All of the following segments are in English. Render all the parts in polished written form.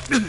I'm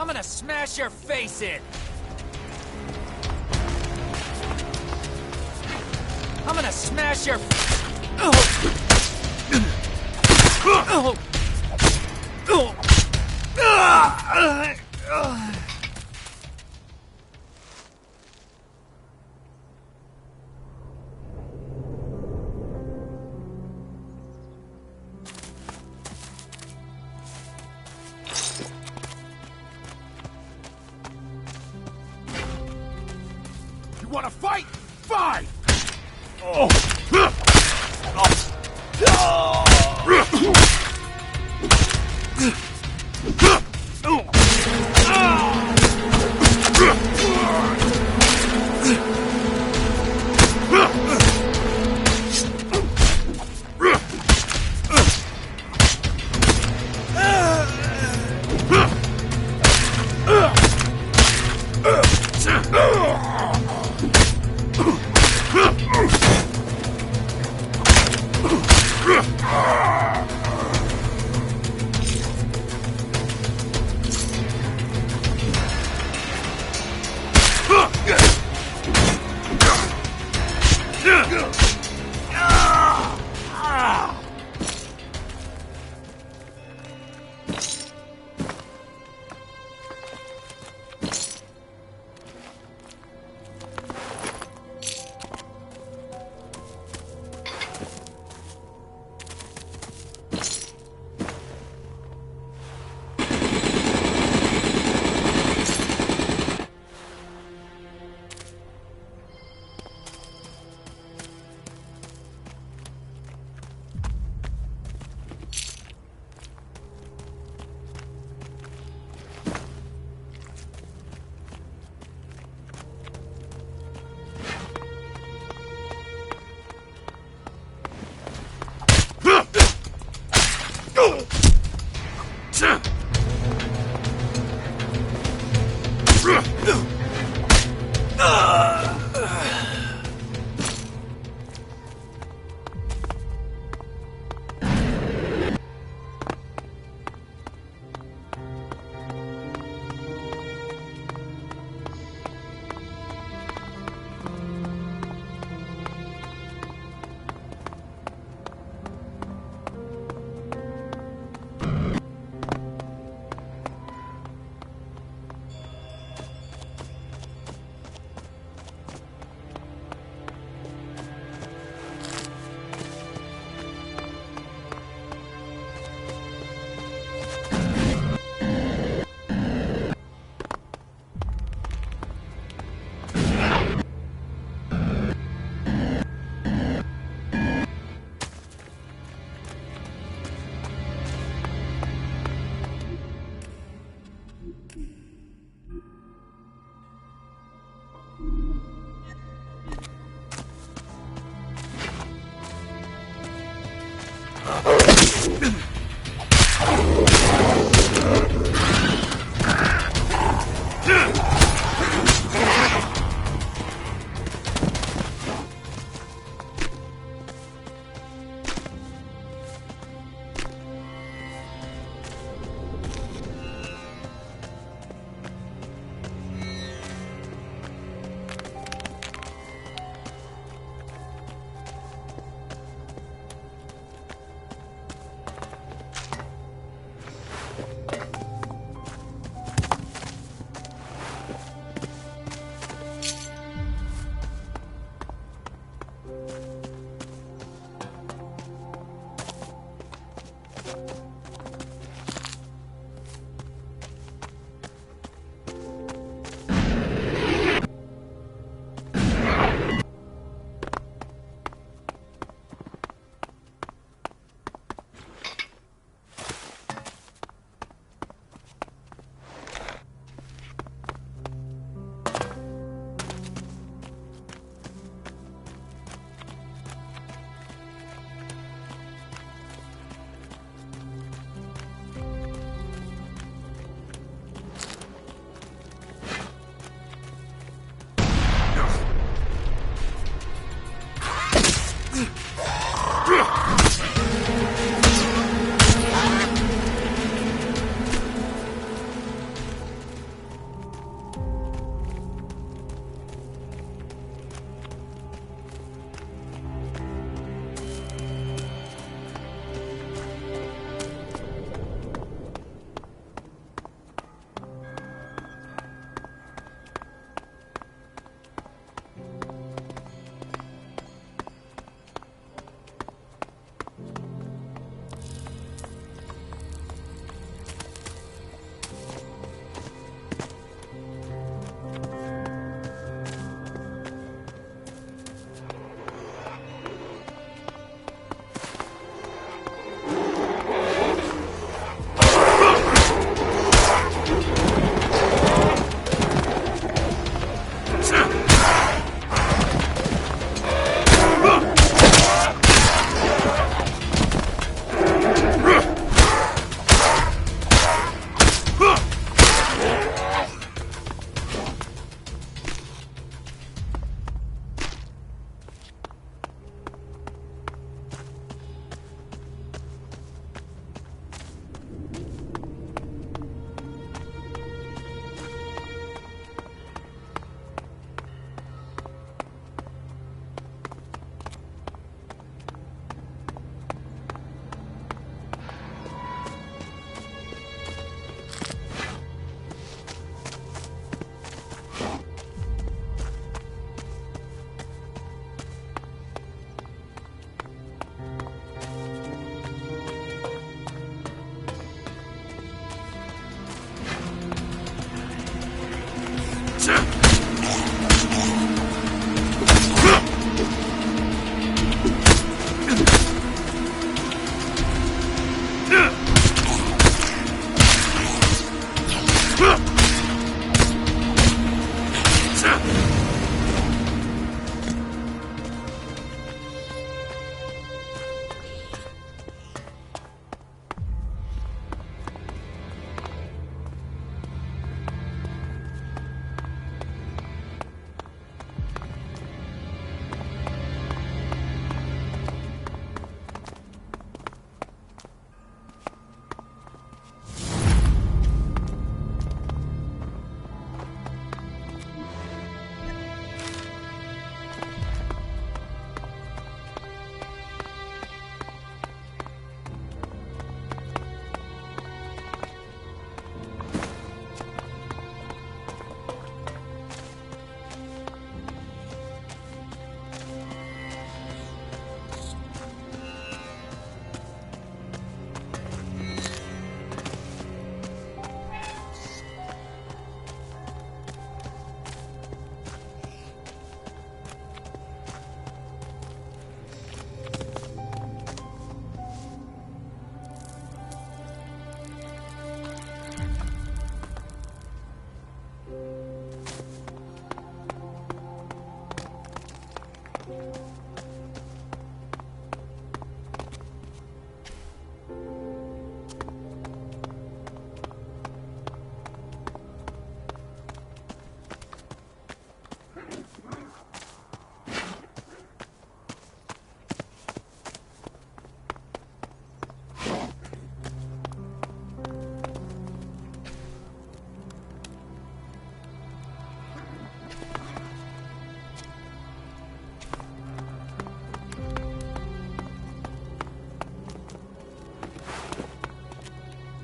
gonna smash your face in! I'm gonna smash your... You wanna fight? Fine!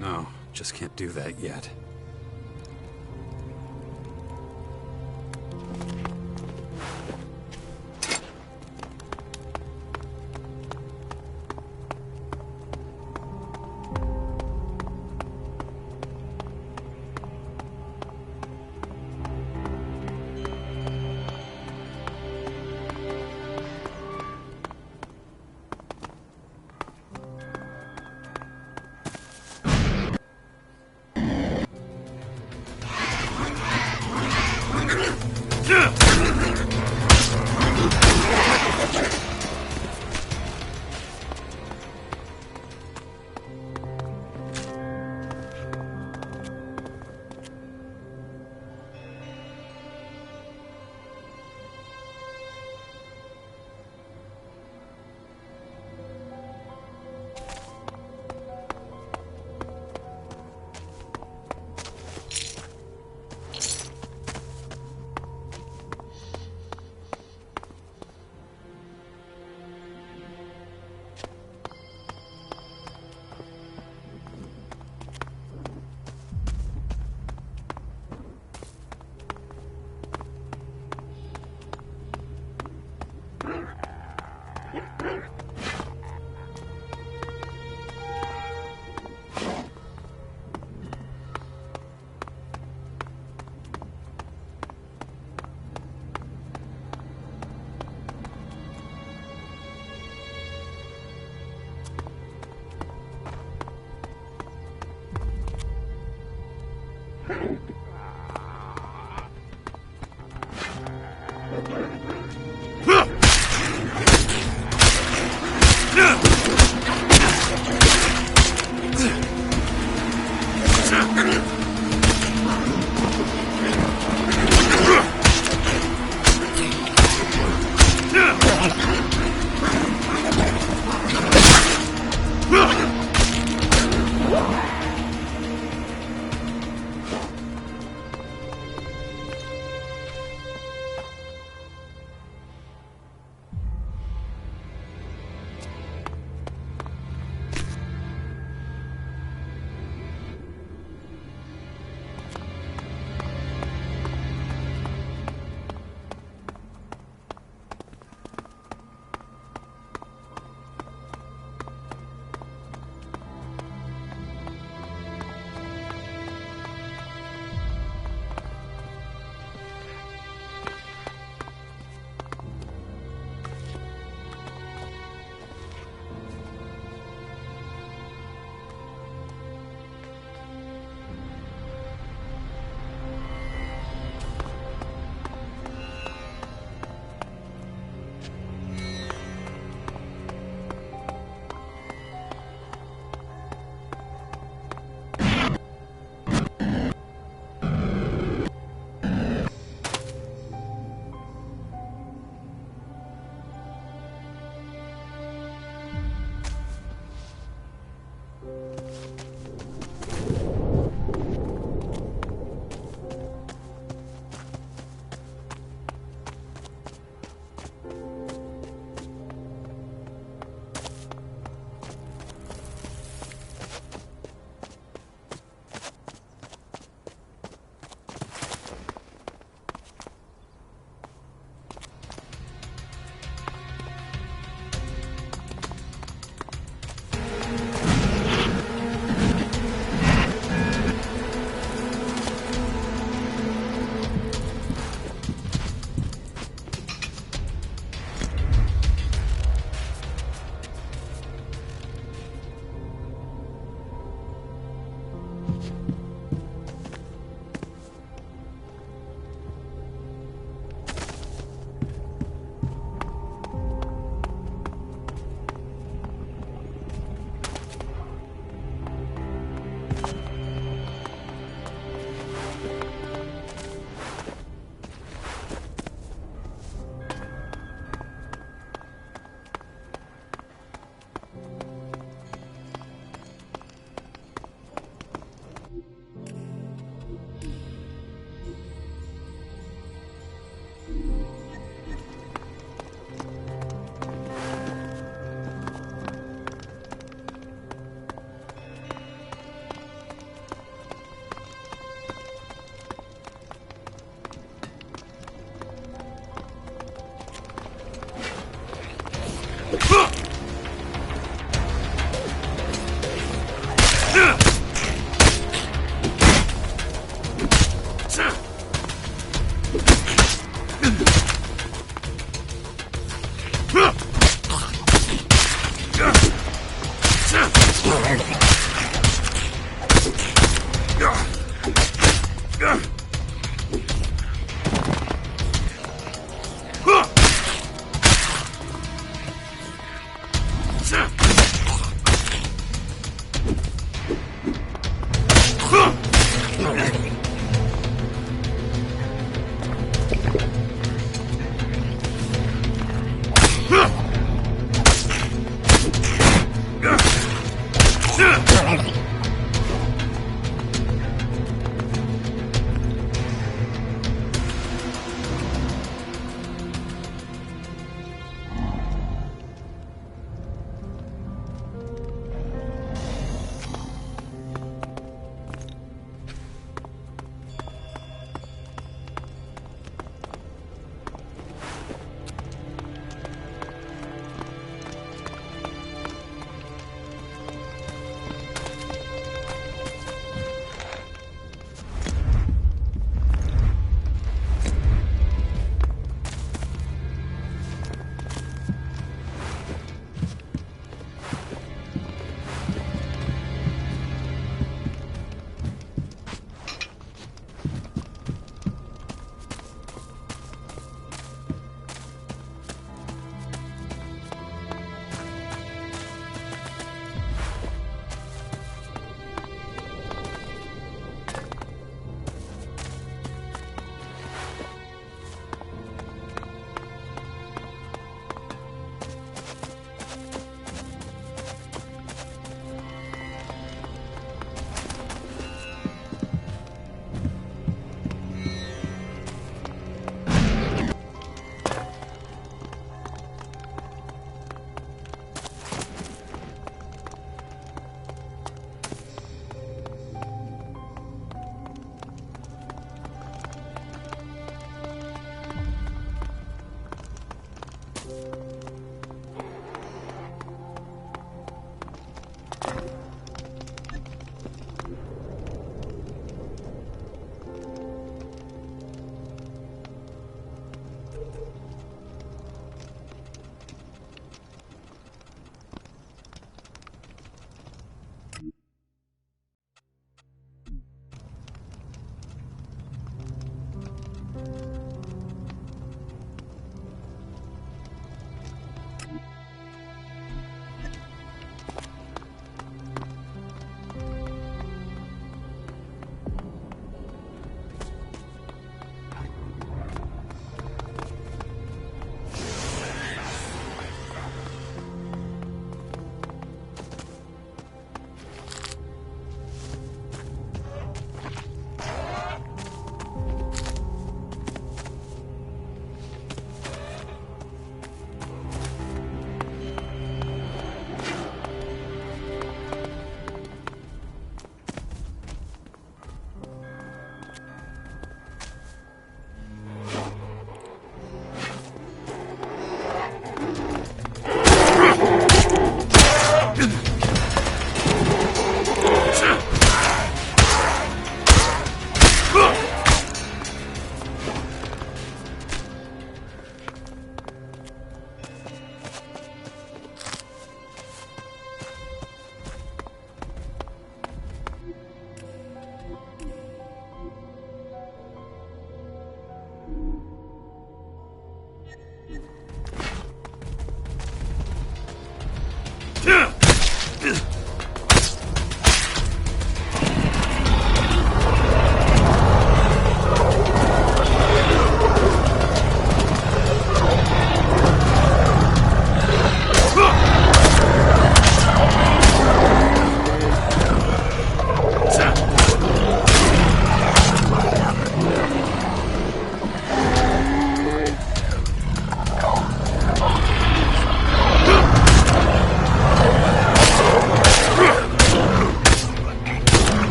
No, just can't do that yet.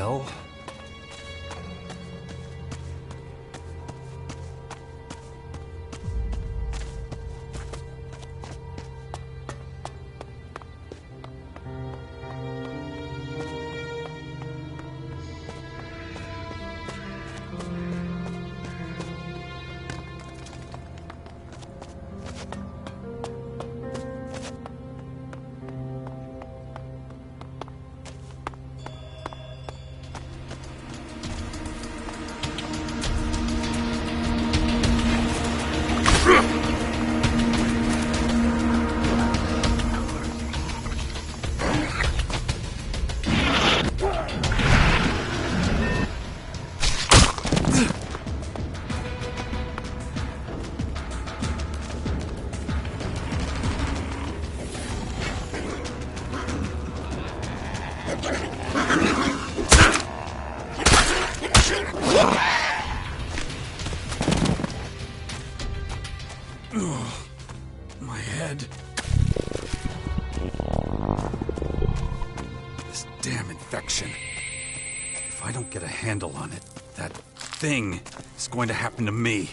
hell? My head. This damn infection. If I don't get a handle on it, that thing is going to happen to me.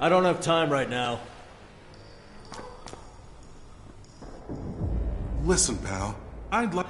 I don't have time right now. Listen, pal. I'd like...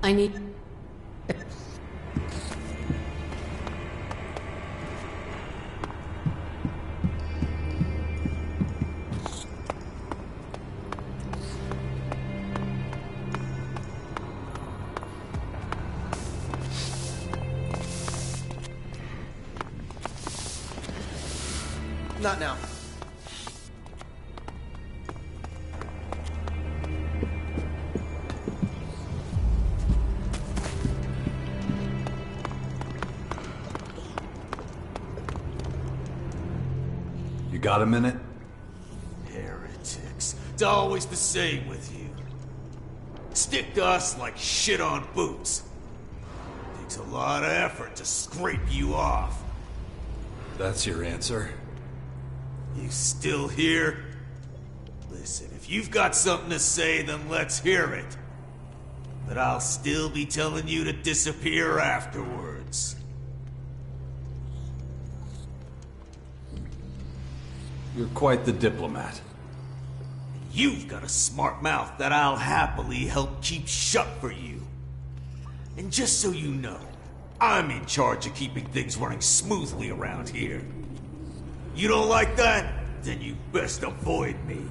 I need... Not now. You got a minute? Heretics. It's always the same with you. Stick to us like shit on boots. Takes a lot of effort to scrape you off. That's your answer? You still here? Listen, if you've got something to say, then let's hear it. But I'll still be telling you to disappear afterwards. You're quite the diplomat. You've got a smart mouth that I'll happily help keep shut for you. And just so you know, I'm in charge of keeping things running smoothly around here. You don't like that? Then you best avoid me.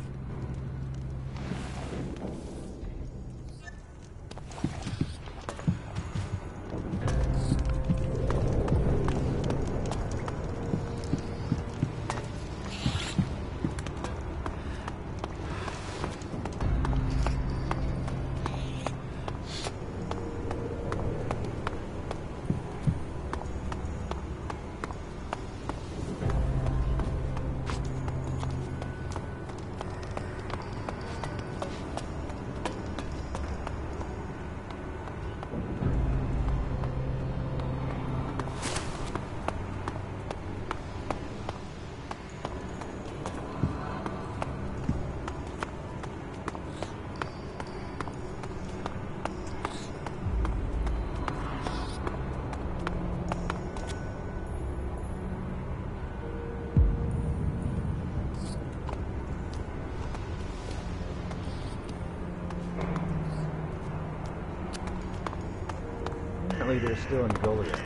Apparently they're still in Goliath.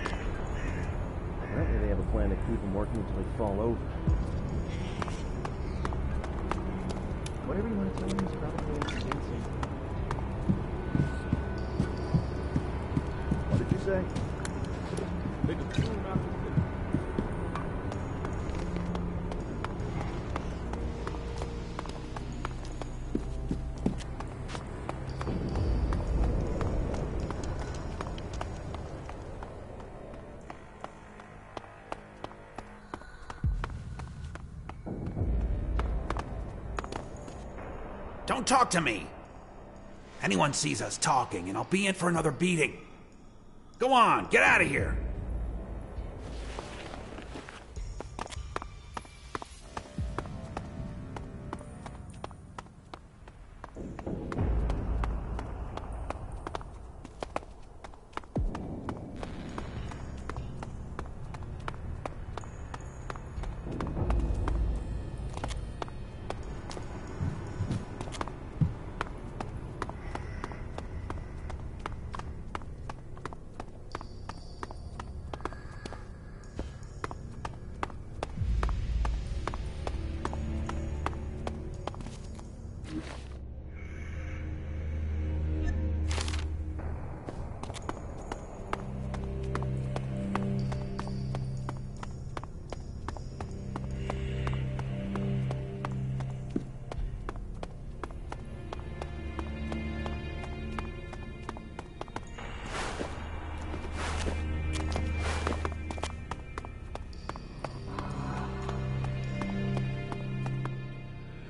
Apparently they have a plan to keep them working until they fall over. Whatever you want to tell me is probably convincing. What did you say? Don't talk to me! Anyone sees us talking, and I'll be in for another beating. Go on, get out of here!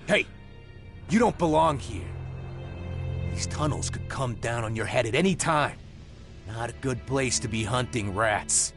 Hey, you don't belong here. These tunnels could come down on your head at any time. Not a good place to be hunting rats.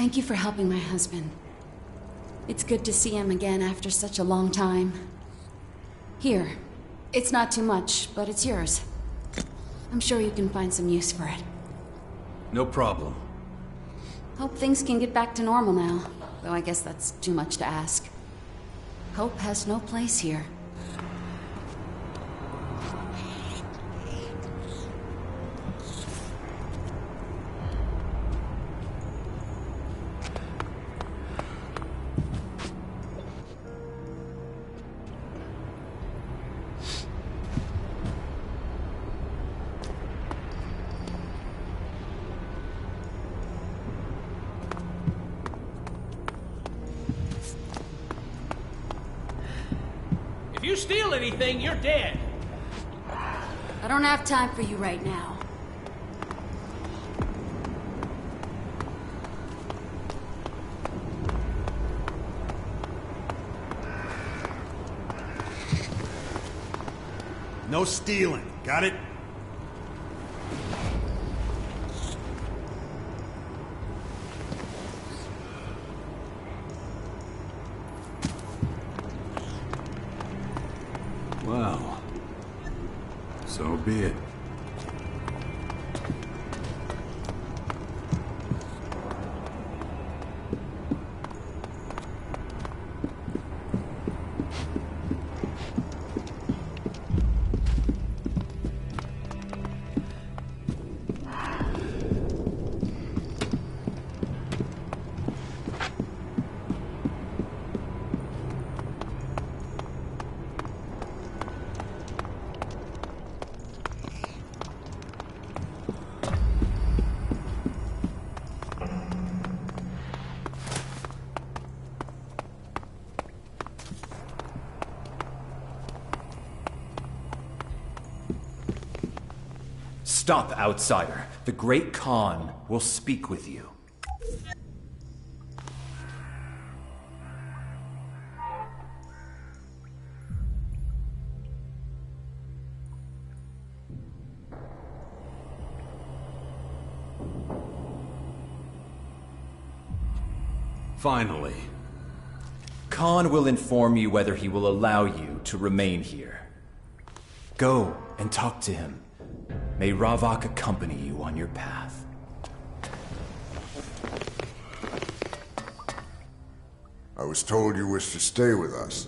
Thank you for helping my husband. It's good to see him again after such a long time. Here. It's not too much, but it's yours. I'm sure you can find some use for it. No problem. Hope things can get back to normal now, though I guess that's too much to ask. Hope has no place here. If you steal anything, you're dead. I don't have time for you right now. No stealing. Got it? Well, so be it. Stop, outsider. The Great Khan will speak with you. Finally. Khan will inform you whether he will allow you to remain here. Go and talk to him. May Ravak accompany you on your path. I was told you wish to stay with us.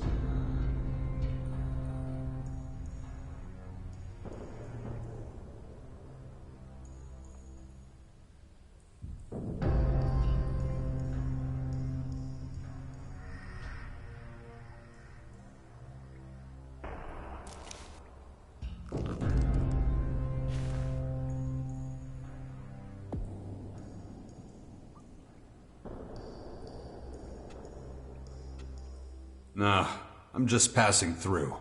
Nah, I'm just passing through.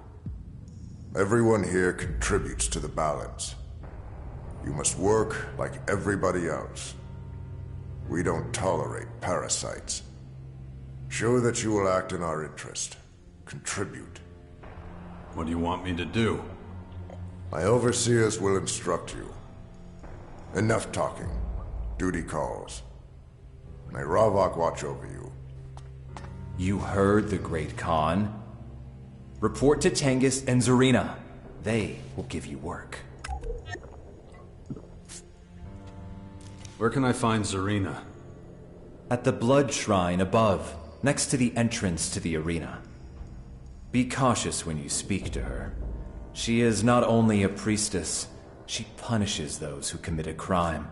Everyone here contributes to the balance. You must work like everybody else. We don't tolerate parasites. Show that you will act in our interest. Contribute. What do you want me to do? My overseers will instruct you. Enough talking. Duty calls. May Ravak watch over you. You heard the Great Khan. Report to Tengus and Zarina. They will give you work. Where can I find Zarina? At the blood shrine above, next to the entrance to the arena. Be cautious when you speak to her. She is not only a priestess, she punishes those who commit a crime.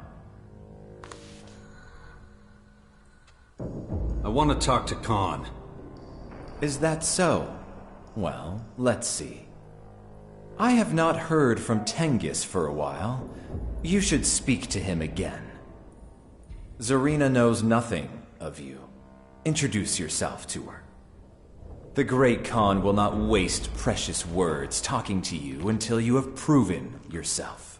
I want to talk to Khan. Is that so? Well, let's see. I have not heard from Tengus for a while. You should speak to him again. Zarina knows nothing of you. Introduce yourself to her. The Great Khan will not waste precious words talking to you until you have proven yourself.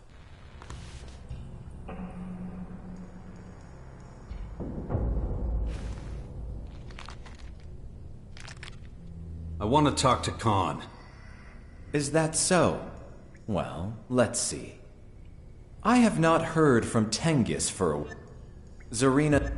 I want to talk to Khan. Is that so? Well, let's see. I have not heard from Tengus for a while. Zarina...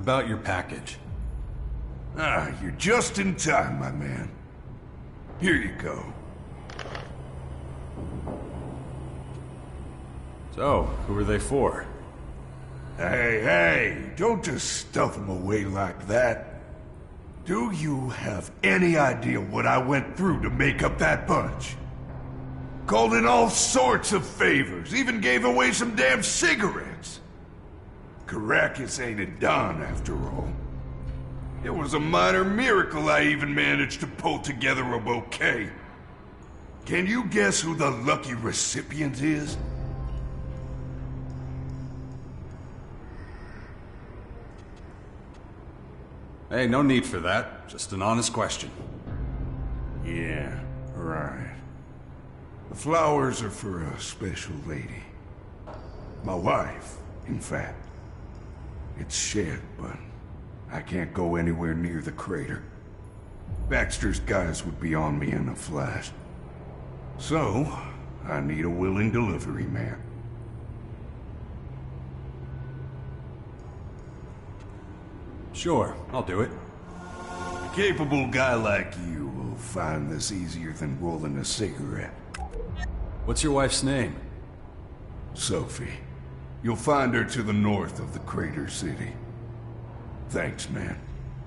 About your package. Ah, you're just in time, my man. Here you go. So, who are they for? Hey, don't just stuff them away like that. Do you have any idea what I went through to make up that bunch? Called in all sorts of favors, even gave away some damn cigarettes. Caracas ain't a Don, after all. It was a minor miracle I even managed to pull together a bouquet. Can you guess who the lucky recipient is? Hey, no need for that. Just an honest question. Yeah, right. The flowers are for a special lady. My wife, in fact. It's shed, but I can't go anywhere near the crater. Baxter's guys would be on me in a flash. So, I need a willing delivery man. Sure, I'll do it. A capable guy like you will find this easier than rolling a cigarette. What's your wife's name? Sophie. You'll find her to the north of the crater city. Thanks, man.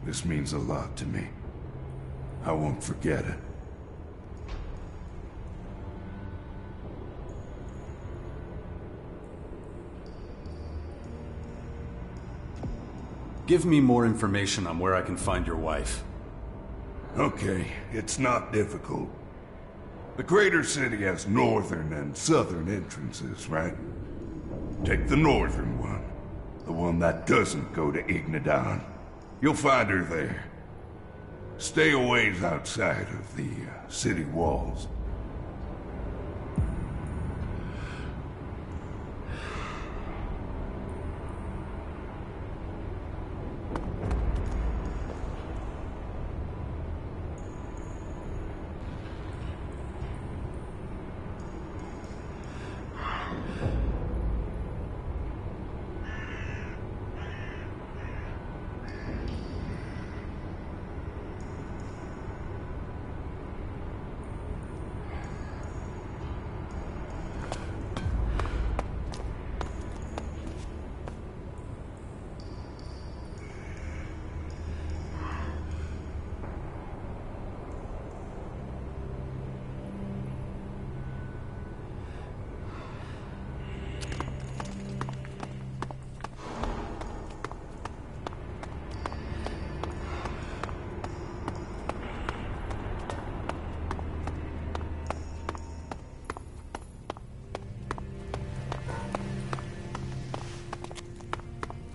This means a lot to me. I won't forget it. Give me more information on where I can find your wife. Okay, it's not difficult. The crater city has northern and southern entrances, right? Take the northern one. The one that doesn't go to Ignadon. You'll find her there. Stay a ways outside of the city walls.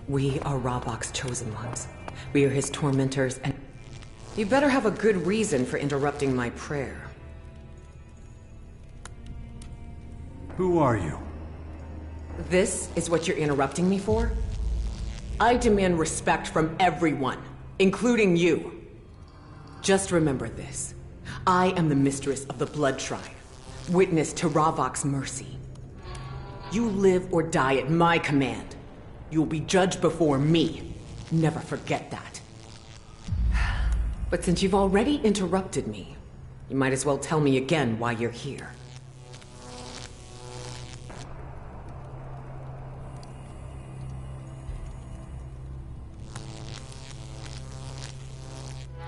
We are Robok's chosen ones. We are his tormentors, and you better have a good reason for interrupting my prayer. Who are you? This is what you're interrupting me for? I demand respect from everyone, including you. Just remember this. I am the mistress of the Blood Tribe, witness to Ravok's mercy. You live or die at my command. You'll be judged before me. Never forget that. But since you've already interrupted me, you might as well tell me again why you're here.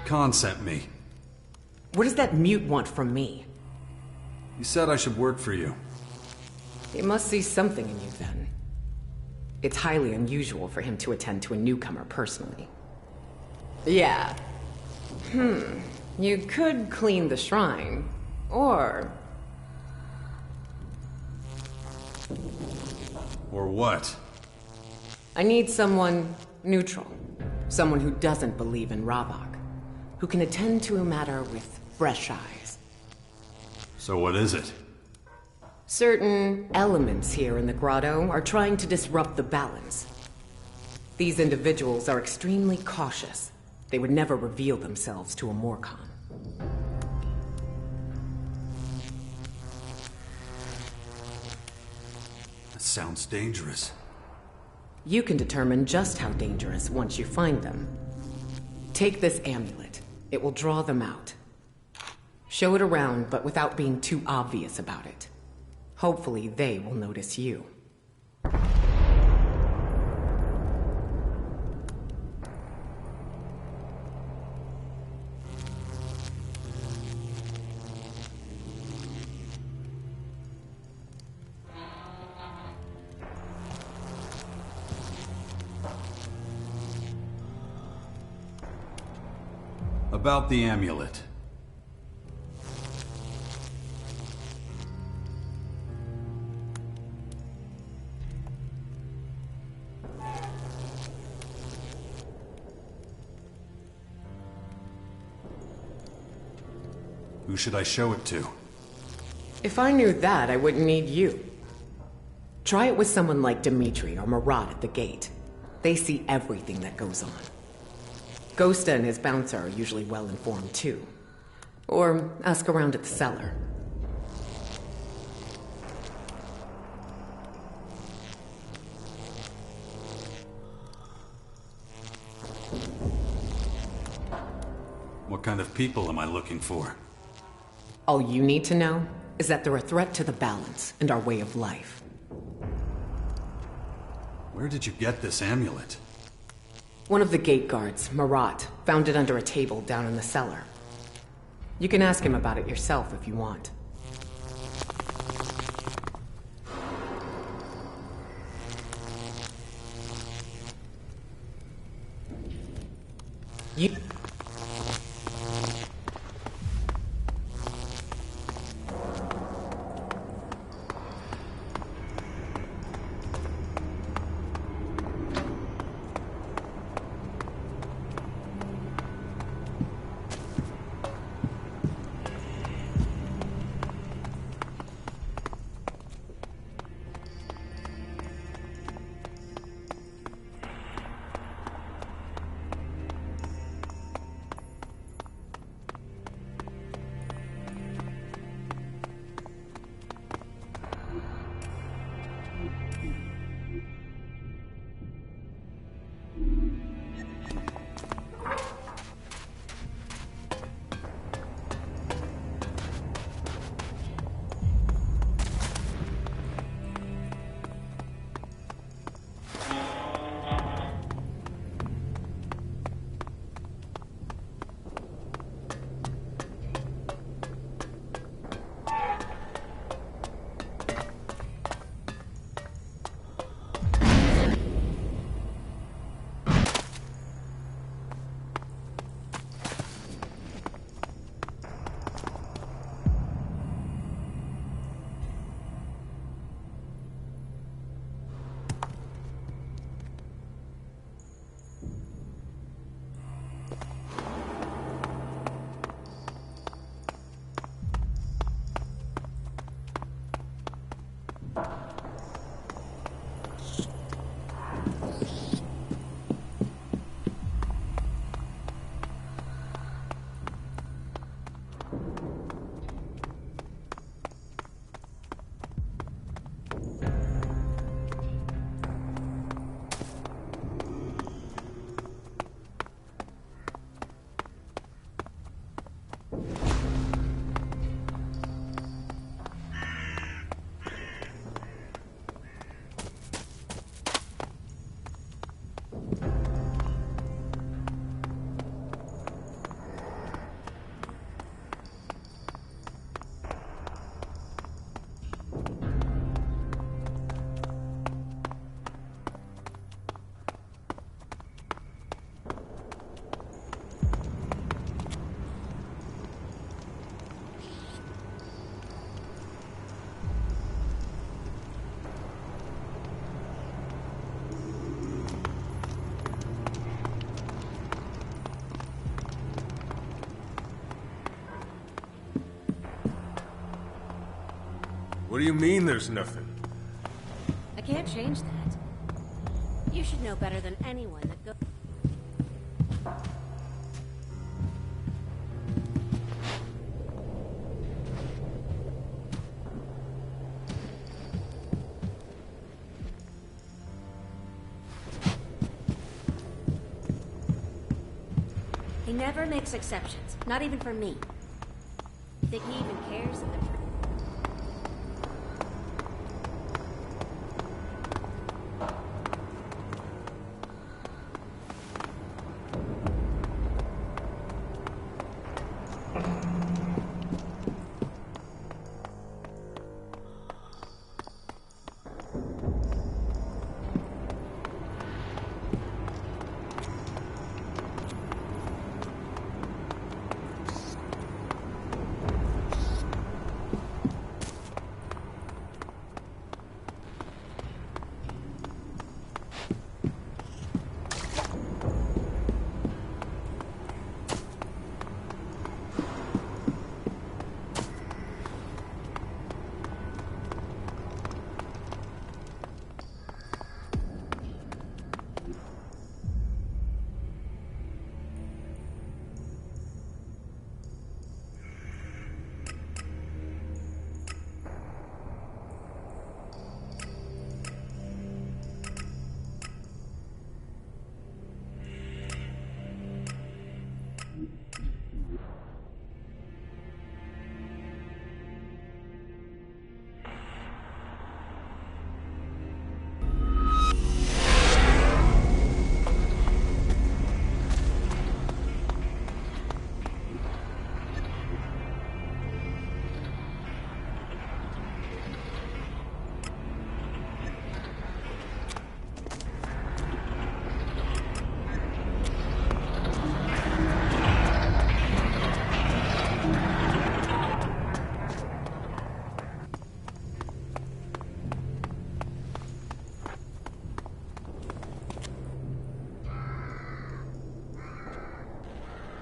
Khan sent me. What does that mute want from me? He said I should work for you. He must see something in you then. It's highly unusual for him to attend to a newcomer personally. Yeah. You could clean the shrine, or... Or what? I need someone neutral. Someone who doesn't believe in Ravok. Who can attend to a matter with fresh eyes. So what is it? Certain elements here in the grotto are trying to disrupt the balance. These individuals are extremely cautious. They would never reveal themselves to a Morcom. That sounds dangerous. You can determine just how dangerous once you find them. Take this amulet. It will draw them out. Show it around, but without being too obvious about it. Hopefully they will notice you. About the amulet. Who should I show it to? If I knew that, I wouldn't need you. Try it with someone like Dimitri or Marat at the gate. They see everything that goes on. Ghosta and his bouncer are usually well informed too. Or ask around at the cellar. What kind of people am I looking for? All you need to know is that they're a threat to the balance and our way of life. Where did you get this amulet? One of the gate guards, Marat, found it under a table down in the cellar. You can ask him about it yourself if you want. You... What do you mean there's nothing? I can't change that. You should know better than anyone that go... He never makes exceptions, not even for me. You think he even cares if they're...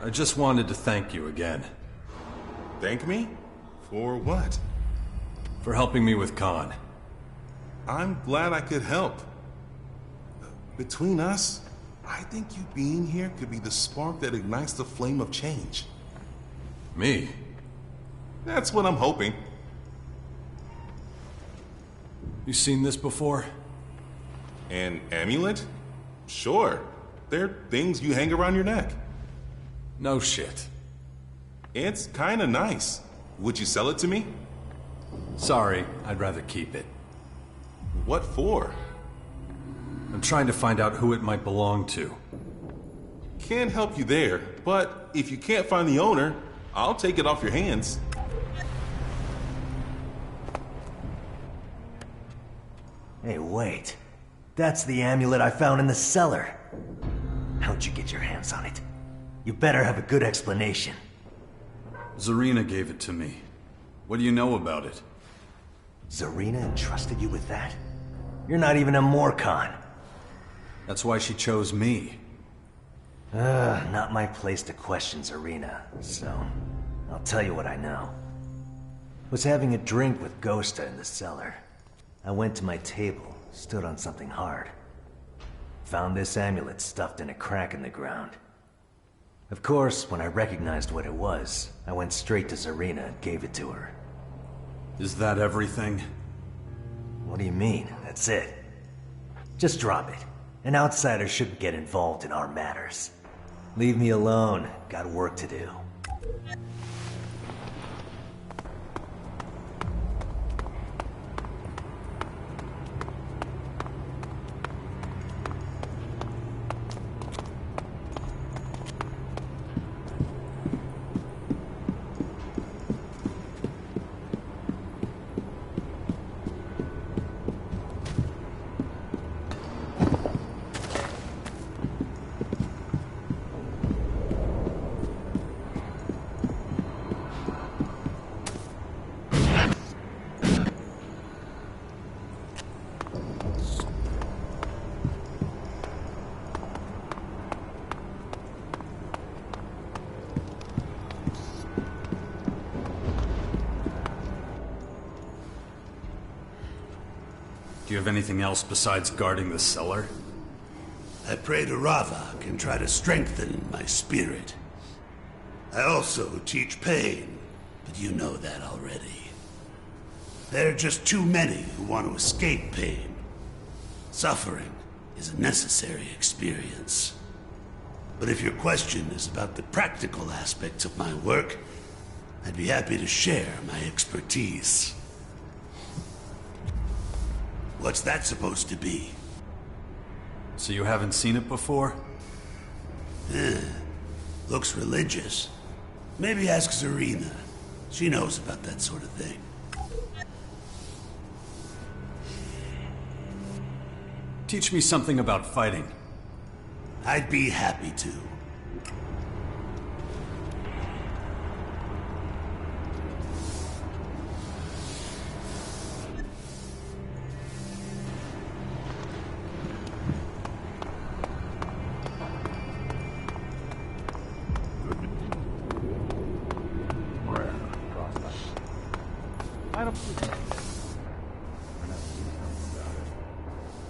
I just wanted to thank you again. Thank me? For what? For helping me with Khan. I'm glad I could help. Between us, I think you being here could be the spark that ignites the flame of change. Me? That's what I'm hoping. You seen this before? An amulet? Sure. They're things you hang around your neck. No shit. It's kinda nice. Would you sell it to me? Sorry, I'd rather keep it. What for? I'm trying to find out who it might belong to. Can't help you there, but if you can't find the owner, I'll take it off your hands. Hey, wait. That's the amulet I found in the cellar. How'd you get your hands on it? You better have a good explanation. Zarina gave it to me. What do you know about it? Zarina entrusted you with that? You're not even a Morcon. That's why she chose me. Not my place to question Zarina, so I'll tell you what I know. Was having a drink with Ghosta in the cellar. I went to my table, stood on something hard. Found this amulet stuffed in a crack in the ground. Of course, when I recognized what it was, I went straight to Zarina and gave it to her. Is that everything? What do you mean? That's it. Just drop it. An outsider shouldn't get involved in our matters. Leave me alone. Got work to do. Do you have anything else besides guarding the cellar? I pray to Ravak and try to strengthen my spirit. I also teach pain, but you know that already. There are just too many who want to escape pain. Suffering is a necessary experience. But if your question is about the practical aspects of my work, I'd be happy to share my expertise. What's that supposed to be? So you haven't seen it before? Looks religious. Maybe ask Zarina. She knows about that sort of thing. Teach me something about fighting. I'd be happy to.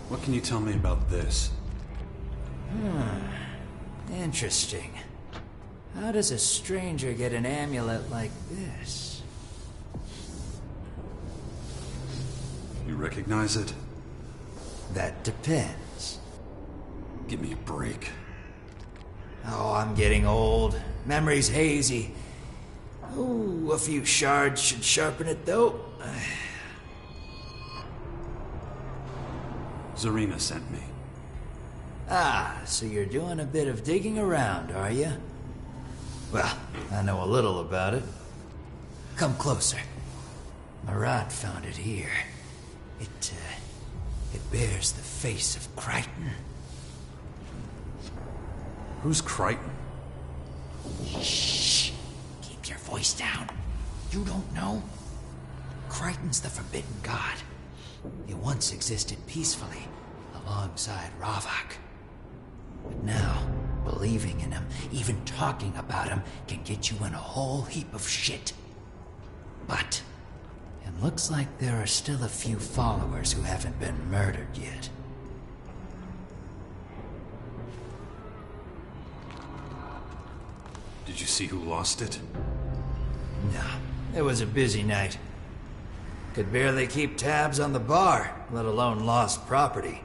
What can you tell me about this? Interesting. How does a stranger get an amulet like this? You recognize it? That depends. Give me a break. Oh, I'm getting old. Memory's hazy. Ooh, a few shards should sharpen it, though. Zarina sent me. Ah, so you're doing a bit of digging around, are you? Well, I know a little about it. Come closer. Marat found it here. It bears the face of Crichton. Who's Crichton? Shh! Keep your voice down. You don't know? Crichton's the Forbidden God. He once existed peacefully alongside Ravak. But now, believing in him, even talking about him, can get you in a whole heap of shit. But it looks like there are still a few followers who haven't been murdered yet. Did you see who lost it? No, it was a busy night. Could barely keep tabs on the bar, let alone lost property.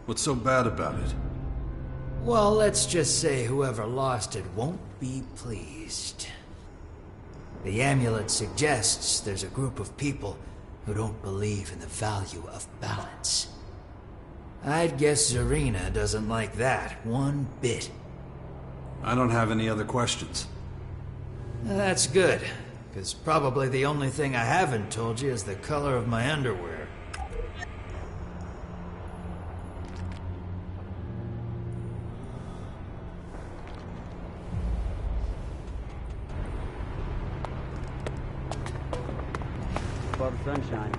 What's so bad about it? Well, let's just say whoever lost it won't be pleased. The amulet suggests there's a group of people who don't believe in the value of balance. I'd guess Zarina doesn't like that one bit. I don't have any other questions. That's good, because probably the only thing I haven't told you is the color of my underwear. Above sunshine.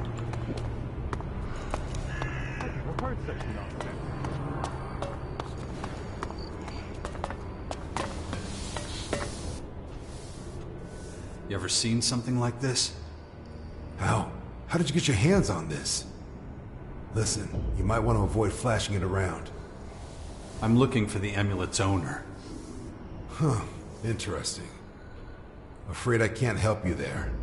You ever seen something like this? How? How did you get your hands on this? Listen, you might want to avoid flashing it around. I'm looking for the amulet's owner. Huh. Interesting. Afraid I can't help you there.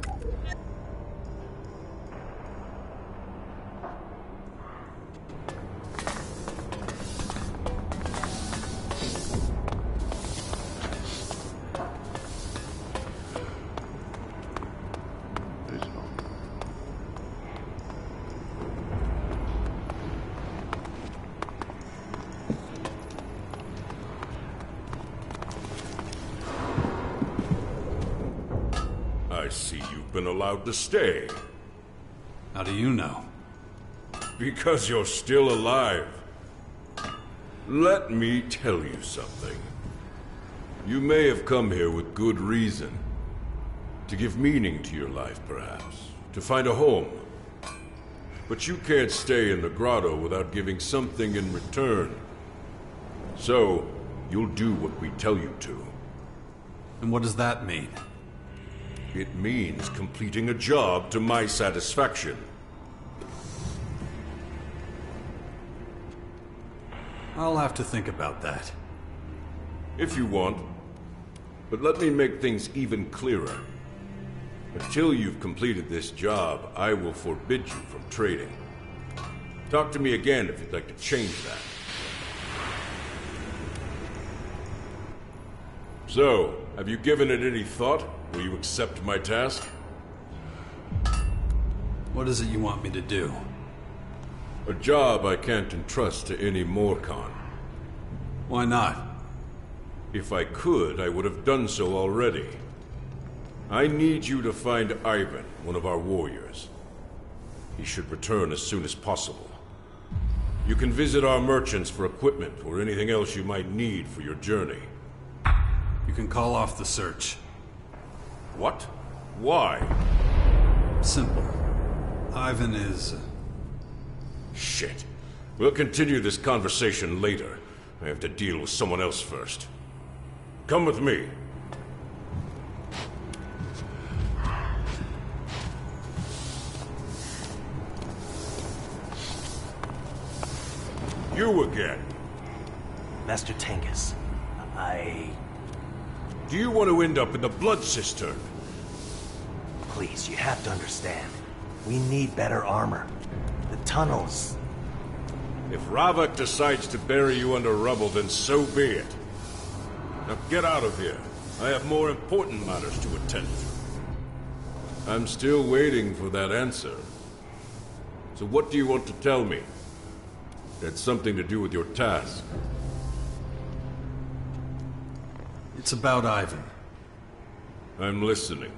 I see you've been allowed to stay. How do you know? Because you're still alive. Let me tell you something. You may have come here with good reason. To give meaning to your life, perhaps. To find a home. But you can't stay in the grotto without giving something in return. So, you'll do what we tell you to. And what does that mean? It means completing a job to my satisfaction. I'll have to think about that. If you want. But let me make things even clearer. Until you've completed this job, I will forbid you from trading. Talk to me again if you'd like to change that. So, have you given it any thought? Will you accept my task? What is it you want me to do? A job I can't entrust to any more, Khan. Why not? If I could, I would have done so already. I need you to find Ivan, one of our warriors. He should return as soon as possible. You can visit our merchants for equipment or anything else you might need for your journey. You can call off the search. What? Why? Simple. Ivan is... Shit. We'll continue this conversation later. I have to deal with someone else first. Come with me. You again. Master Tengus, Do you want to end up in the blood cistern? Please, you have to understand. We need better armor. The tunnels... If Ravak decides to bury you under rubble, then so be it. Now get out of here. I have more important matters to attend to. I'm still waiting for that answer. So what do you want to tell me? That's something to do with your task. It's about Ivan. I'm listening.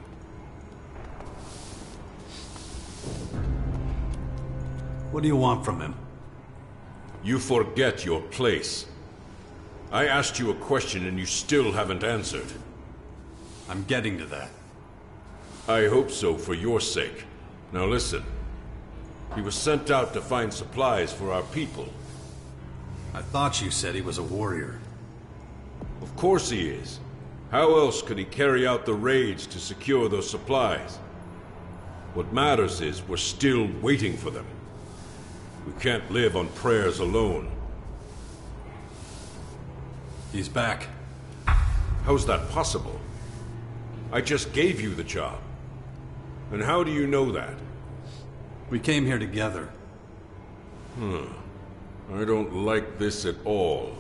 What do you want from him? You forget your place. I asked you a question and you still haven't answered. I'm getting to that. I hope so for your sake. Now listen. He was sent out to find supplies for our people. I thought you said he was a warrior. Of course he is. How else could he carry out the raids to secure those supplies? What matters is we're still waiting for them. We can't live on prayers alone. He's back. How's that possible? I just gave you the job. And how do you know that? We came here together. I don't like this at all.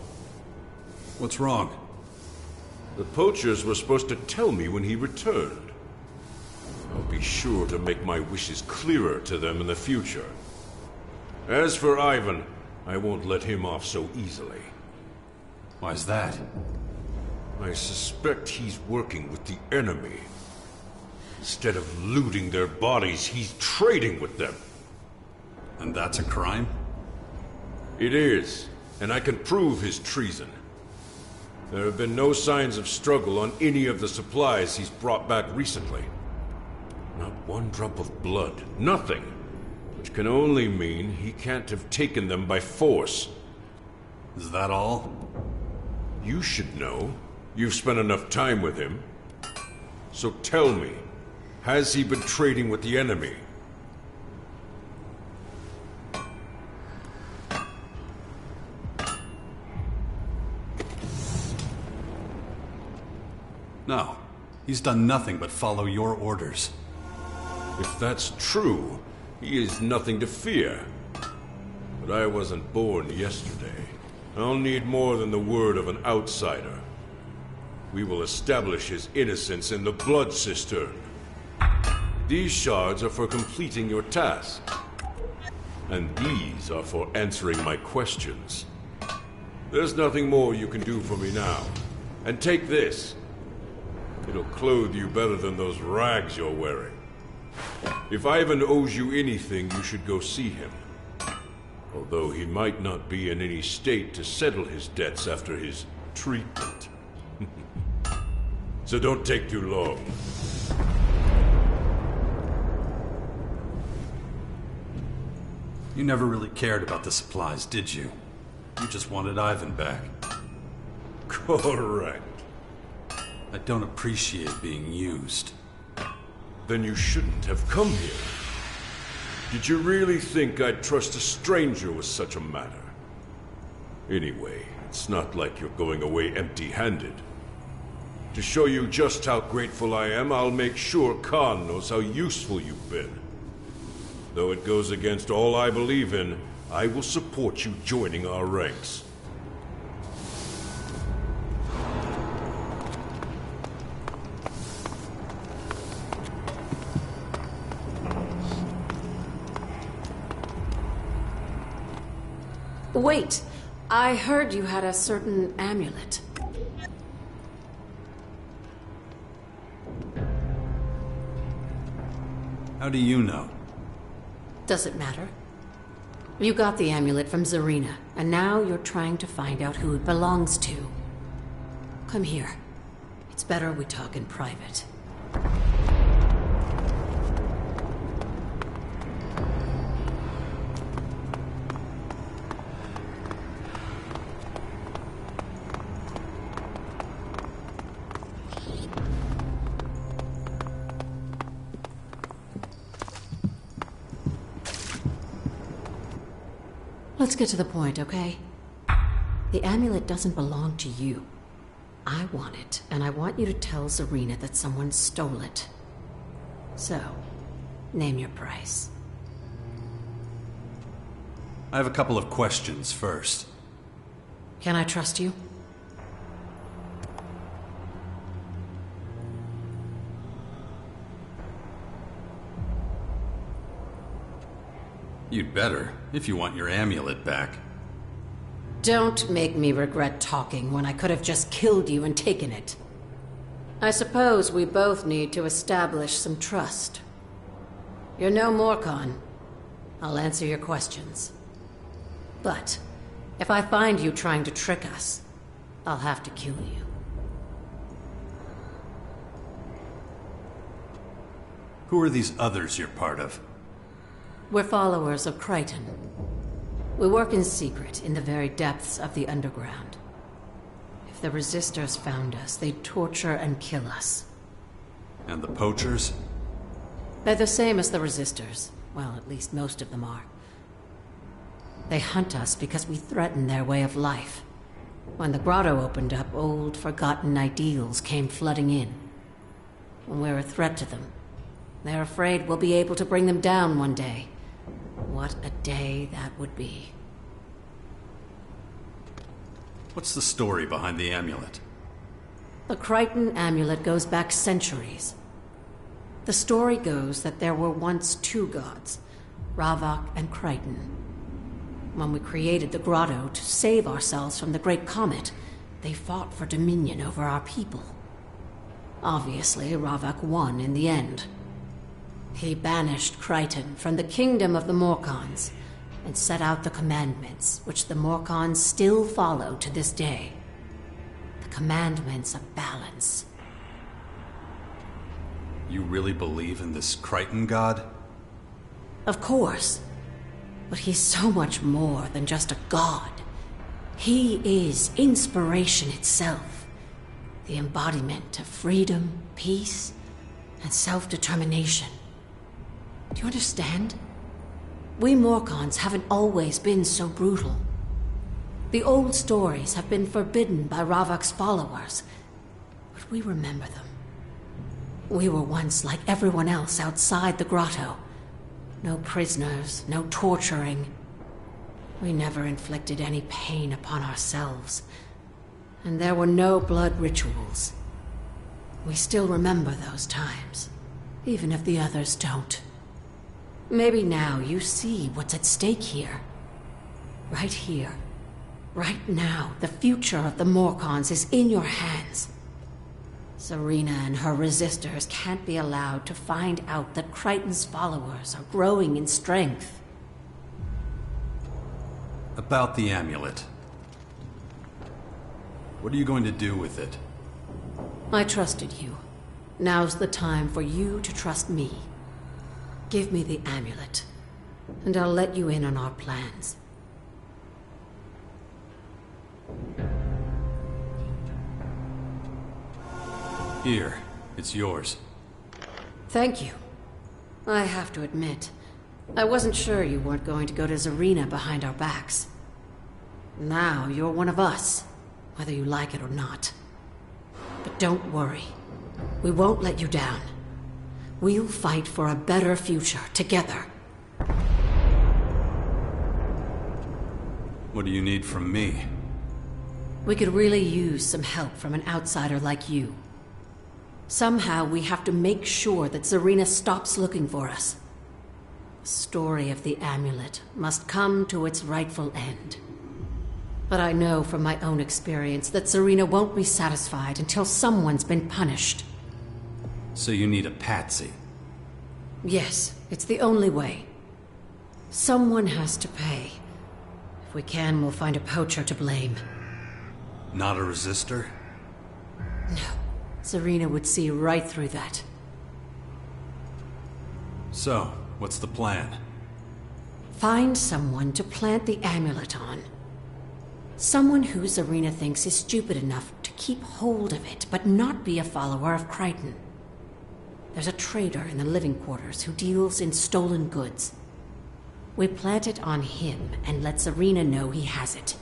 What's wrong? The poachers were supposed to tell me when he returned. I'll be sure to make my wishes clearer to them in the future. As for Ivan, I won't let him off so easily. Why's that? I suspect he's working with the enemy. Instead of looting their bodies, he's trading with them. And that's a crime? It is, and I can prove his treason. There have been no signs of struggle on any of the supplies he's brought back recently. Not one drop of blood, nothing. Which can only mean he can't have taken them by force. Is that all? You should know. You've spent enough time with him. So tell me, has he been trading with the enemy? No. He's done nothing but follow your orders. If that's true, he is nothing to fear. But I wasn't born yesterday. I'll need more than the word of an outsider. We will establish his innocence in the blood cistern. These shards are for completing your task. And these are for answering my questions. There's nothing more you can do for me now. And take this. It'll clothe you better than those rags you're wearing. If Ivan owes you anything, you should go see him. Although he might not be in any state to settle his debts after his treatment. So don't take too long. You never really cared about the supplies, did you? You just wanted Ivan back. Correct. I don't appreciate being used. Then you shouldn't have come here. Did you really think I'd trust a stranger with such a matter? Anyway, it's not like you're going away empty-handed. To show you just how grateful I am, I'll make sure Khan knows how useful you've been. Though it goes against all I believe in, I will support you joining our ranks. Wait, I heard you had a certain amulet. How do you know? Does it matter? You got the amulet from Zarina, and now you're trying to find out who it belongs to. Come here. It's better we talk in private. Let's get to the point, okay? The amulet doesn't belong to you. I want it, and I want you to tell Zarina that someone stole it. So, name your price. I have a couple of questions first. Can I trust you? You'd better, if you want your amulet back. Don't make me regret talking when I could have just killed you and taken it. I suppose we both need to establish some trust. You're no Morcon. I'll answer your questions. But, if I find you trying to trick us, I'll have to kill you. Who are these others you're part of? We're followers of Crichton. We work in secret in the very depths of the underground. If the Resistors found us, they'd torture and kill us. And the poachers? They're the same as the Resistors. Well, at least most of them are. They hunt us because we threaten their way of life. When the grotto opened up, old, forgotten ideals came flooding in. When we're a threat to them, they're afraid we'll be able to bring them down one day. What a day that would be. What's the story behind the amulet? The Crichton amulet goes back centuries. The story goes that there were once two gods, Ravak and Crichton. When we created the grotto to save ourselves from the Great Comet, they fought for dominion over our people. Obviously, Ravak won in the end. He banished Crichton from the kingdom of the Morcons and set out the commandments, which the Morcons still follow to this day. The commandments of balance. You really believe in this Crichton god? Of course. But he's so much more than just a god. He is inspiration itself. The embodiment of freedom, peace, and self-determination. Do you understand? We Morcons haven't always been so brutal. The old stories have been forbidden by Ravak's followers, but we remember them. We were once like everyone else outside the grotto. No prisoners, no torturing. We never inflicted any pain upon ourselves. And there were no blood rituals. We still remember those times, even if the others don't. Maybe now you see what's at stake here. Right here. Right now, the future of the Morcons is in your hands. Zarina and her resistors can't be allowed to find out that Crichton's followers are growing in strength. About the amulet. What are you going to do with it? I trusted you. Now's the time for you to trust me. Give me the amulet, and I'll let you in on our plans. Here, it's yours. Thank you. I have to admit, I wasn't sure you weren't going to go to Zarina behind our backs. Now you're one of us, whether you like it or not. But don't worry. We won't let you down. We'll fight for a better future together. What do you need from me? We could really use some help from an outsider like you. Somehow we have to make sure that Zarina stops looking for us. The story of the amulet must come to its rightful end. But I know from my own experience that Serena won't be satisfied until someone's been punished. So you need a patsy? Yes, it's the only way. Someone has to pay. If we can, we'll find a poacher to blame. Not a resistor? No. Serena would see right through that. So, what's the plan? Find someone to plant the amulet on. Someone who Serena thinks is stupid enough to keep hold of it, but not be a follower of Crichton. There's a trader in the living quarters who deals in stolen goods. We plant it on him and let Serena know he has it.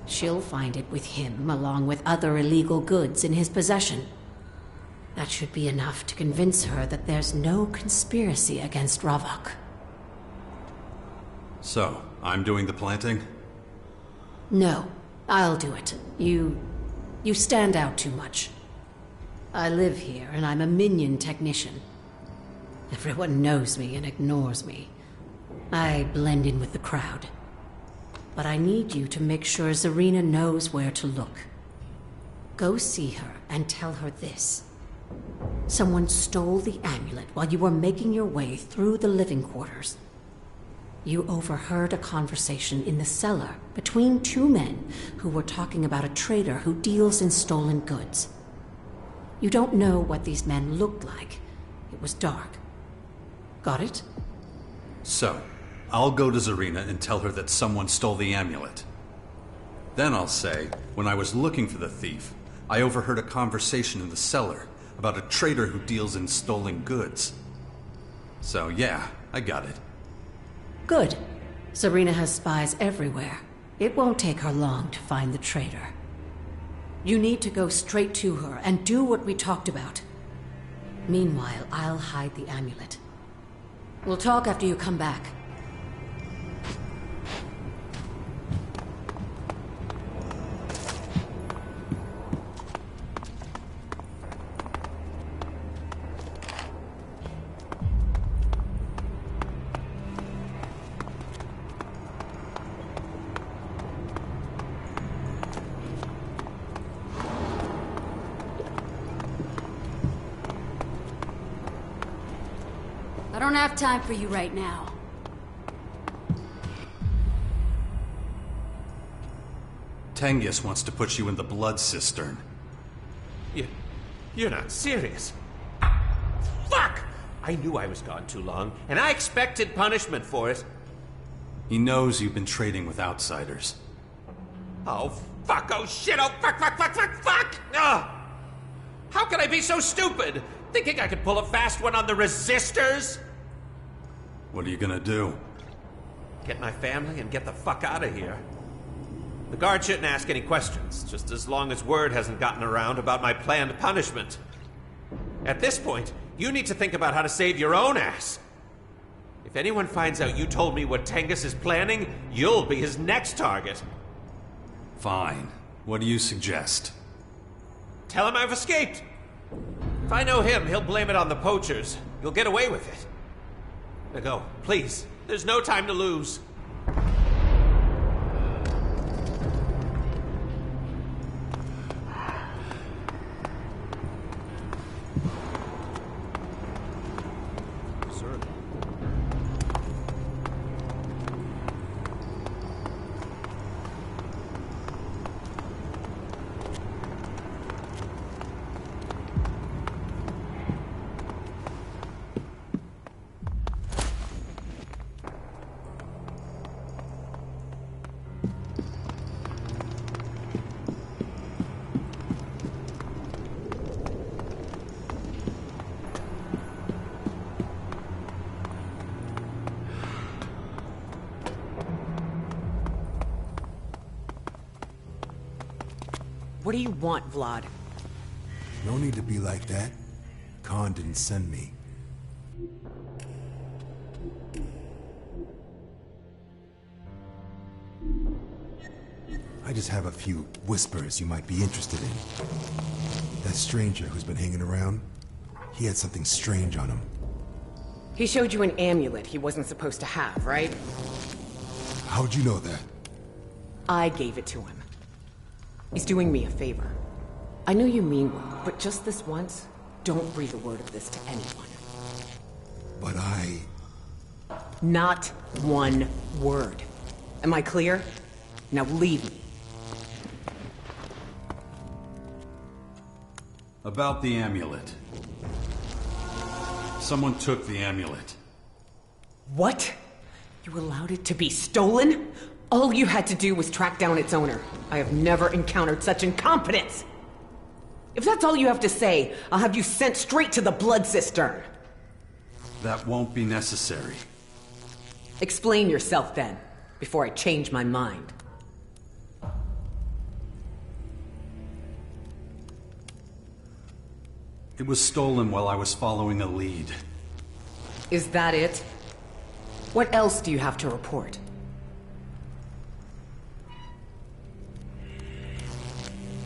She'll find it with him, along with other illegal goods in his possession. That should be enough to convince her that there's no conspiracy against Ravak. So, I'm doing the planting? No, I'll do it. You stand out too much. I live here, and I'm a minion technician. Everyone knows me and ignores me. I blend in with the crowd. But I need you to make sure Serena knows where to look. Go see her and tell her this. Someone stole the amulet while you were making your way through the living quarters. You overheard a conversation in the cellar between two men who were talking about a trader who deals in stolen goods. You don't know what these men looked like. It was dark. Got it? So, I'll go to Zarina and tell her that someone stole the amulet. Then I'll say, when I was looking for the thief, I overheard a conversation in the cellar about a trader who deals in stolen goods. So yeah, I got it. Good. Serena has spies everywhere. It won't take her long to find the traitor. You need to go straight to her and do what we talked about. Meanwhile, I'll hide the amulet. We'll talk after you come back. I don't have time for you right now. Tengiz wants to put you in the blood cistern. You're not serious. Fuck! I knew I was gone too long, and I expected punishment for it. He knows you've been trading with outsiders. Oh, fuck! Oh, shit! Oh, fuck, fuck, fuck, fuck, fuck! Ugh! How could I be so stupid? Thinking I could pull a fast one on the resistors? What are you gonna do? Get my family and get the fuck out of here. The guard shouldn't ask any questions, just as long as word hasn't gotten around about my planned punishment. At this point, you need to think about how to save your own ass. If anyone finds out you told me what Tengiz is planning, you'll be his next target. Fine. What do you suggest? Tell him I've escaped. If I know him, he'll blame it on the poachers. You'll get away with it. Now go, please. There's no time to lose. What do you want, Vlad? No need to be like that. Khan didn't send me. I just have a few whispers you might be interested in. That stranger who's been hanging around, he had something strange on him. He showed you an amulet he wasn't supposed to have, right? How'd you know that? I gave it to him. He's doing me a favor. I know you mean well, but just this once, don't breathe a word of this to anyone. But I... Not one word. Am I clear? Now leave me. About the amulet. Someone took the amulet. What? You allowed it to be stolen? All you had to do was track down its owner. I have never encountered such incompetence. If that's all you have to say, I'll have you sent straight to the blood cistern. That won't be necessary. Explain yourself then, before I change my mind. It was stolen while I was following a lead. Is that it? What else do you have to report?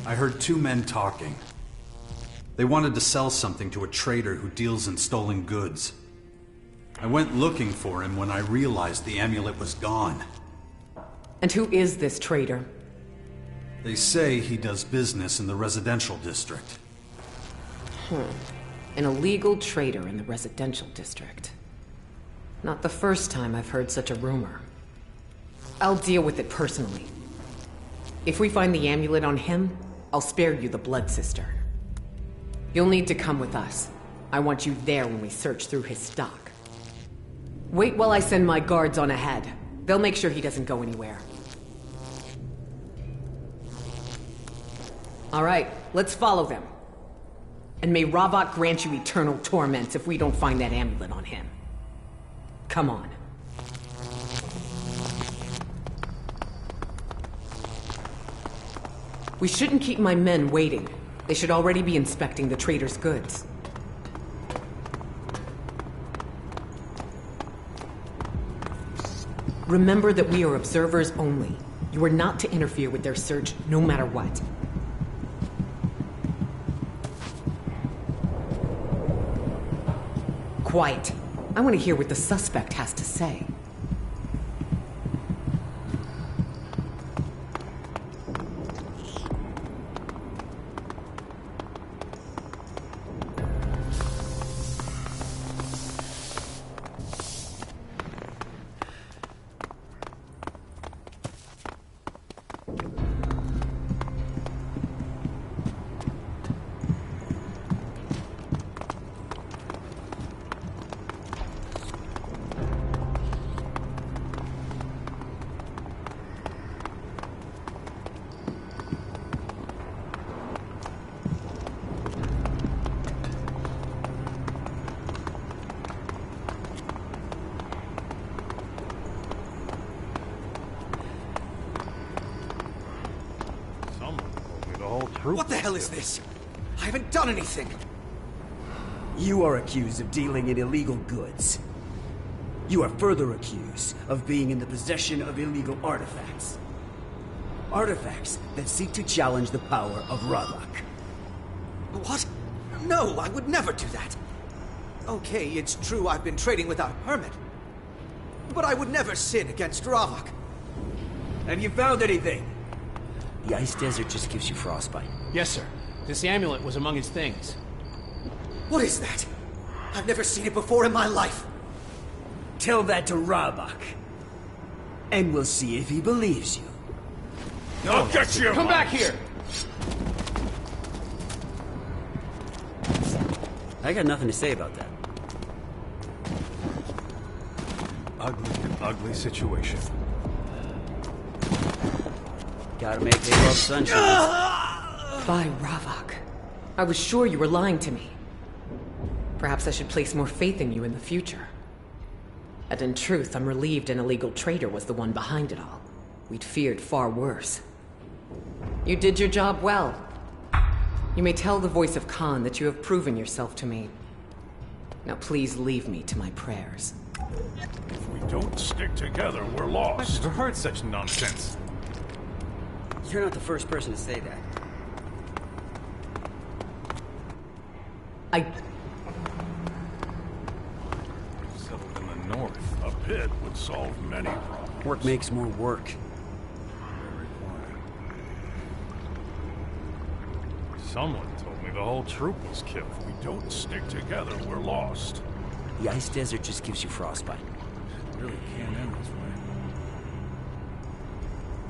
I heard two men talking. They wanted to sell something to a trader who deals in stolen goods. I went looking for him when I realized the amulet was gone. And who is this trader? They say he does business in the residential district. An illegal trader in the residential district. Not the first time I've heard such a rumor. I'll deal with it personally. If we find the amulet on him, I'll spare you the blood cistern. You'll need to come with us. I want you there when we search through his stock. Wait while I send my guards on ahead. They'll make sure he doesn't go anywhere. All right, let's follow them. And may Ravok grant you eternal torments if we don't find that amulet on him. Come on. We shouldn't keep my men waiting. They should already be inspecting the trader's goods. Remember that we are observers only. You are not to interfere with their search, no matter what. Quiet. I want to hear what the suspect has to say. What the hell is this? I haven't done anything! You are accused of dealing in illegal goods. You are further accused of being in the possession of illegal artifacts. Artifacts that seek to challenge the power of Ravok. What? No, I would never do that. Okay, it's true I've been trading without a permit. But I would never sin against Ravok. Have you found anything? The ice desert just gives you frostbite. Yes, sir. This amulet was among his things. What is that? I've never seen it before in my life. Tell that to Ravok. And we'll see if he believes you. I'll get you! Come back here! I got nothing to say about that. Ugly situation. Gotta make hay while the sun shines. By Ravok. I was sure you were lying to me. Perhaps I should place more faith in you in the future. And in truth, I'm relieved an illegal trader was the one behind it all. We'd feared far worse. You did your job well. You may tell the voice of Khan that you have proven yourself to me. Now please leave me to my prayers. If we don't stick together, we're lost. I've never heard such nonsense. You're not the first person to say that. Settled in the north. A pit would solve many problems. Work makes more work. Very Someone told me the whole troop was killed. If we don't stick together, we're lost. The ice desert just gives you frostbite. It really can't end this way.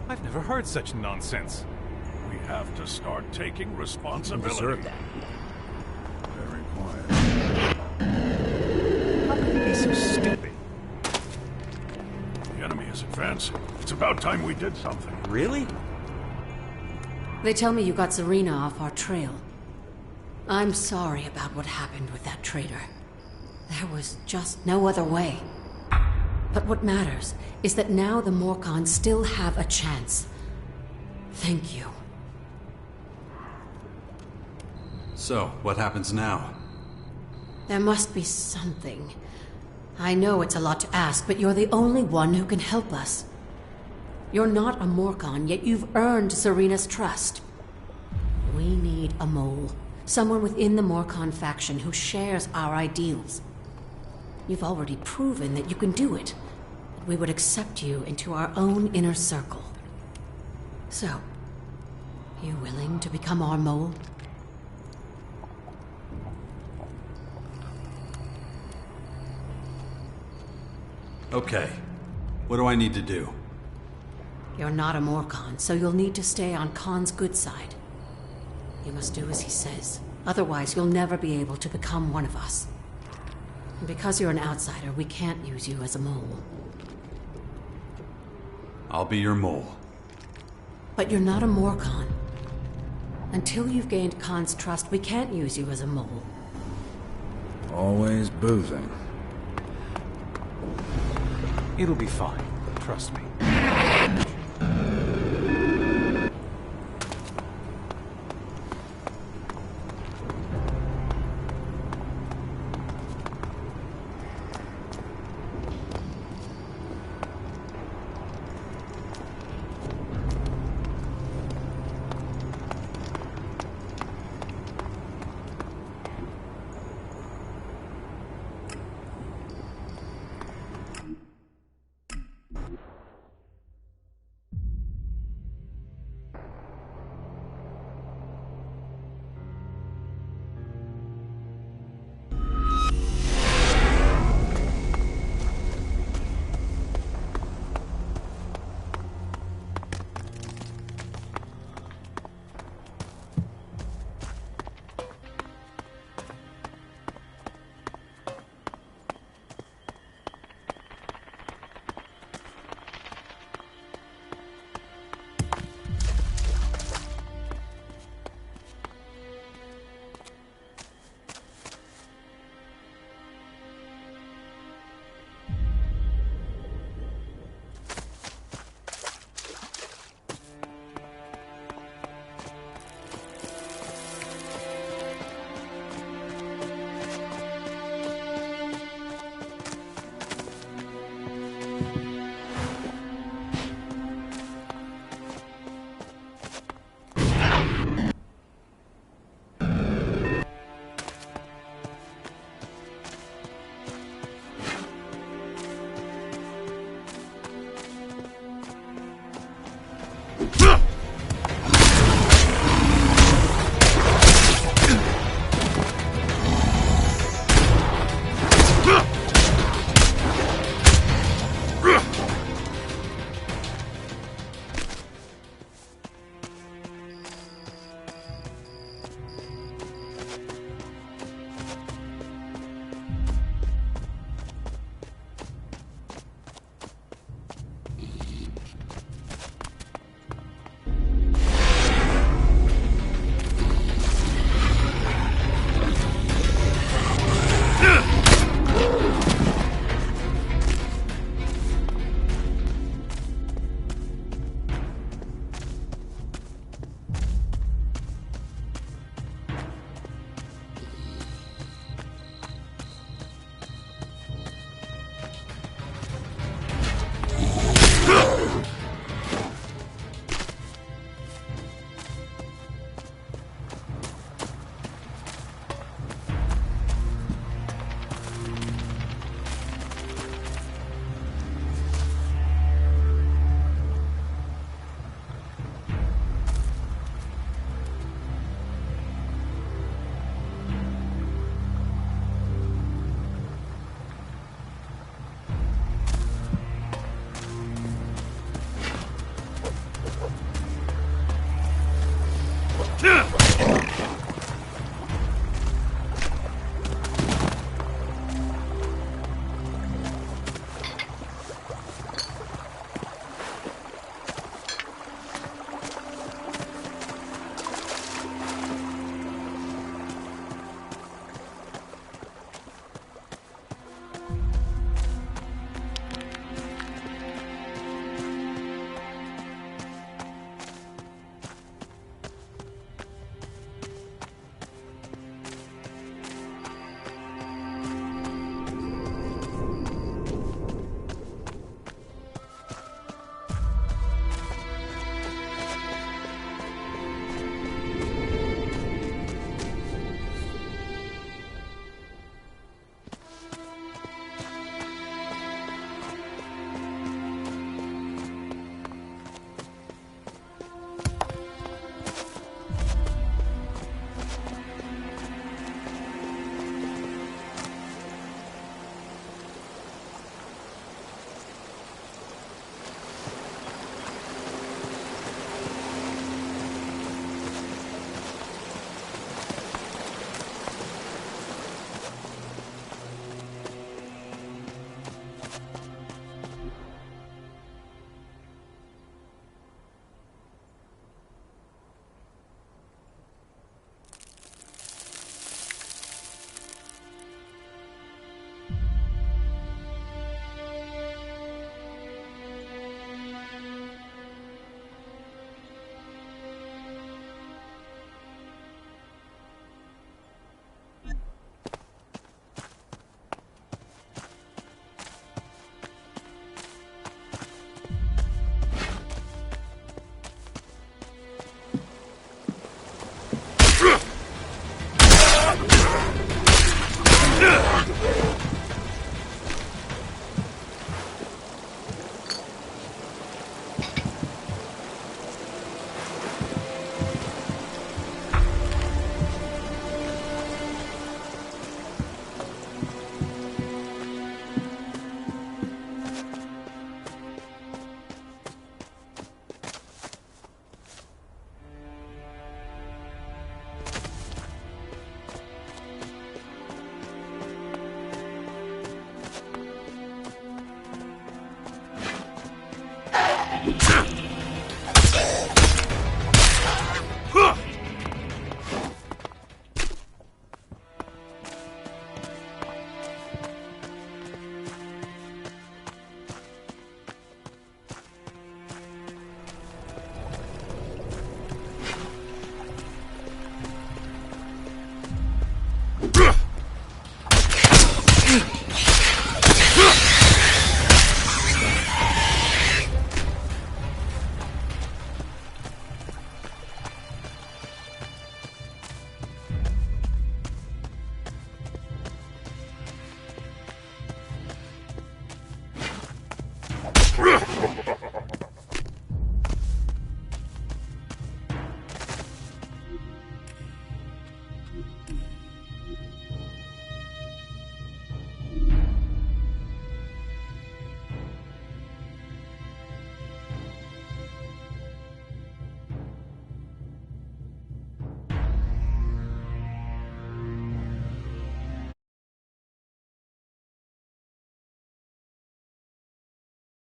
I've never heard such nonsense. We have to start taking responsibility. You deserve that. Very quiet. How could you be so stupid? The enemy is advancing. It's about time we did something. Really? They tell me you got Serena off our trail. I'm sorry about what happened with that traitor. There was just no other way. But what matters is that now the Morcons still have a chance. Thank you. So, what happens now? There must be something. I know it's a lot to ask, but you're the only one who can help us. You're not a Morcon, yet you've earned Serena's trust. We need a mole. Someone within the Morcon faction who shares our ideals. You've already proven that you can do it. That we would accept you into our own inner circle. So, you willing to become our mole? Okay. What do I need to do? You're not a Morcon, so you'll need to stay on Khan's good side. You must do as he says. Otherwise, you'll never be able to become one of us. And because you're an outsider, we can't use you as a mole. I'll be your mole. But you're not a Morcon. Until you've gained Khan's trust, we can't use you as a mole. Always boozing. It'll be fine. Trust me.